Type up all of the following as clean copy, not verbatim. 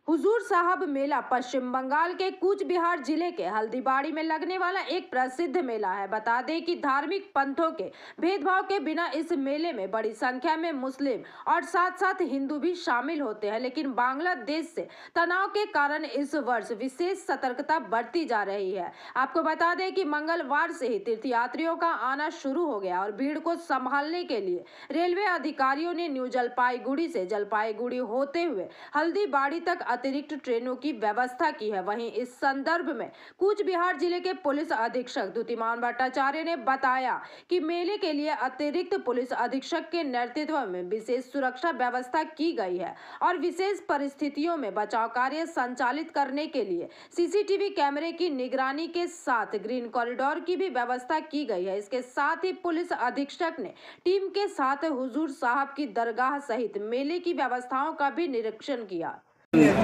हुजूर साहब मेला पश्चिम बंगाल के कूच बिहार जिले के हल्दीबाड़ी में लगने वाला एक प्रसिद्ध मेला है। बता दें कि धार्मिक पंथों के भेदभाव के बिना इस मेले में बड़ी संख्या में मुस्लिम और साथ साथ हिंदू भी शामिल होते हैं, लेकिन बांग्लादेश से तनाव के कारण इस वर्ष विशेष सतर्कता बरती जा रही है। आपको बता दें कि मंगलवार से ही तीर्थयात्रियों का आना शुरू हो गया और भीड़ को संभालने के लिए रेलवे अधिकारियों ने न्यू जलपाईगुड़ी से जलपाईगुड़ी होते हुए हल्दीबाड़ी तक अतिरिक्त ट्रेनों की व्यवस्था की है। वहीं इस संदर्भ में कूच बिहार जिले के पुलिस अधीक्षक द्युतिमान भट्टाचार्य ने बताया कि मेले के लिए अतिरिक्त पुलिस अधीक्षक के नेतृत्व में विशेष सुरक्षा व्यवस्था की गई है और विशेष परिस्थितियों में बचाव कार्य संचालित करने के लिए सीसीटीवी कैमरे की निगरानी के साथ ग्रीन कॉरिडोर की भी व्यवस्था की गई है। इसके साथ ही पुलिस अधीक्षक ने टीम के साथ हुजूर साहब की दरगाह सहित मेले की व्यवस्थाओं का भी निरीक्षण किया।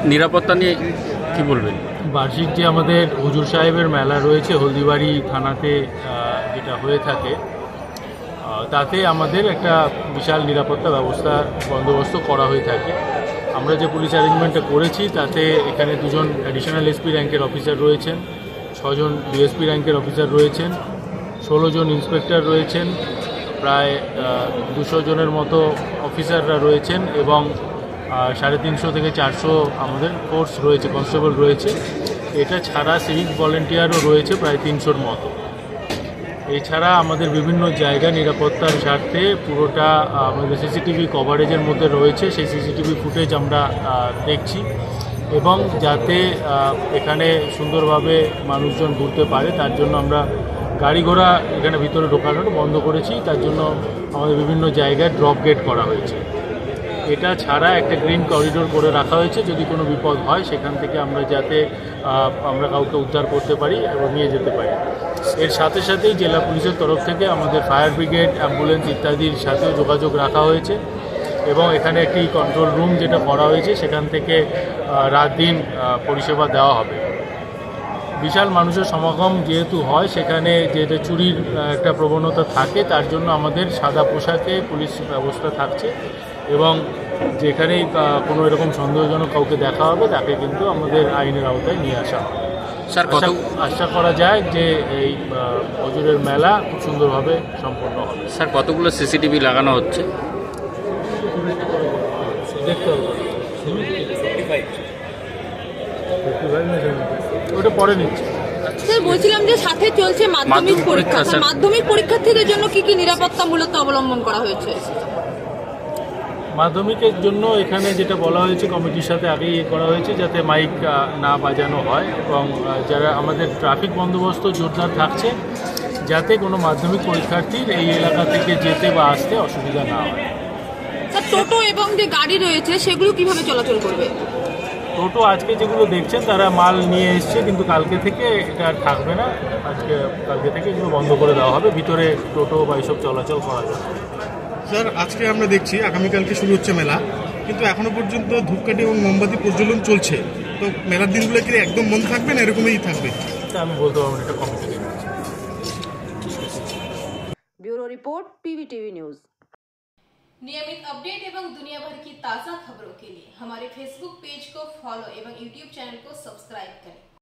নিরাপত্তা নিয়ে কি বলবেন? বার্ষিক যে আমাদের হুজুর সাহেবের মেলা রয়েছে হলদিবাড়ি থানাতে যেটা হয়ে থাকে, তাতে আমাদের একটা বিশাল নিরাপত্তা ব্যবস্থা বন্দোবস্ত করা হয়ে থাকে। আমরা যে পুলিশ অ্যারেঞ্জমেন্টটা করেছি তাতে এখানে 2 জন অ্যাডিশনাল এসপি র্যাঙ্কের অফিসার রয়েছেন, 6 জন ডিএসপি র্যাঙ্কের অফিসার রয়েছেন, 16 জন ইন্সপেক্টর রয়েছেন, প্রায় 200 জনের মতো অফিসাররা রয়েছেন এবং 350 থেকে 400 আমাদের ফোর্স রয়েছে, কনস্টেবল রয়েছে। এটা ছাড়া সিভিক ভলেন্টিয়ারও রয়েছে প্রায় 300-র মতো। এছাড়া আমাদের বিভিন্ন জায়গা নিরাপত্তার স্বার্থে পুরোটা আমাদের সিসিটিভি কভারেজের মধ্যে রয়েছে। সেই সিসিটিভি ফুটেজ আমরা দেখছি এবং যাতে এখানে সুন্দরভাবে মানুষজন ঘুরতে পারে তার জন্য আমরা গাড়ি ঘোড়া এখানে ভিতরে ঢোকানোটা বন্ধ করেছি। তার জন্য আমাদের বিভিন্ন জায়গায় ড্রপ গেট করা হয়েছে। এটা ছাড়া একটা গ্রিন করিডোর করে রাখা হয়েছে, যদি কোনো বিপদ হয় সেখান থেকে আমরা যাতে আমরা কাউকে উদ্ধার করতে পারি এবং নিয়ে যেতে পারি। এর সাথে সাথেই জেলা পুলিশের তরফ থেকে আমাদের ফায়ার ব্রিগেড, অ্যাম্বুলেন্স ইত্যাদির সাথেও যোগাযোগ রাখা হয়েছে এবং এখানে একটি কন্ট্রোল রুম যেটা করা হয়েছে, সেখান থেকে রাত দিন পরিষেবা দেওয়া হবে। বিশাল মানুষের সমাগম যেহেতু হয়, সেখানে যেটা চুরির একটা প্রবণতা থাকে, তার জন্য আমাদের সাদা পোশাকে পুলিশ ব্যবস্থা থাকছে এবং যেখানেই কোনো এরকম সন্দেহজনক কাউকে দেখা হবে তাকে কিন্তু আমাদের আইনের আওতায় নিয়ে আসা হবে। স্যার, আশা করা যায় যে এই হুজুরের মেলা খুব সুন্দরভাবে সম্পন্ন হবে। স্যার, কতগুলো সিসিটিভি লাগানো হচ্ছে? দেখতে হবে, ওটা পরে নিচ্ছে। স্যার, বলছিলাম যে সাথে চলছে মাধ্যমিক পরীক্ষা। মাধ্যমিক পরীক্ষার্থীদের জন্য কি কি নিরাপত্তামূলক অবলম্বন করা হয়েছে? মাধ্যমিকের জন্য এখানে যেটা বলা হয়েছে, কমিটির সাথে আগেই করা হয়েছে যাতে মাইক না বাজানো হয় এবং যারা আমাদের ট্রাফিক বন্দোবস্ত জোরদার থাকছে যাতে কোনো মাধ্যমিক পরীক্ষার্থীর এই এলাকা থেকে যেতে বা আসতে অসুবিধা না হয়। স্যার, টোটো এবং যে গাড়ি রয়েছে সেগুলো কিভাবে চলাচল করবে? টোটো আজকে যেগুলো দেখছেন তারা মাল নিয়ে এসছে, কিন্তু কালকে থেকে এটা আর থাকবে না। কালকে থেকে এগুলো বন্ধ করে দেওয়া হবে, ভিতরে টোটো বা এইসব চলাচল করা যাবে। স্যার, আজকে আমরা দেখছি আগামীকালকে শুরু হচ্ছে মেলা, কিন্তু এখনো পর্যন্ত ধূপকাঠি এবং মোমবাতি প্রজ্বলন চলছে। তো মেলার দিনগুলো কি একদম বন্ধ থাকবে না এরকমই থাকবে? আমি বলতে পারবো এটা committee. Bureau report PVTV news. नियमित अपडेट एवं दुनिया भर की ताज़ा खबरों के लिए हमारे फेसबुक पेज को फॉलो एवं यूट्यूब चैनल को सब्सक्राइब करें।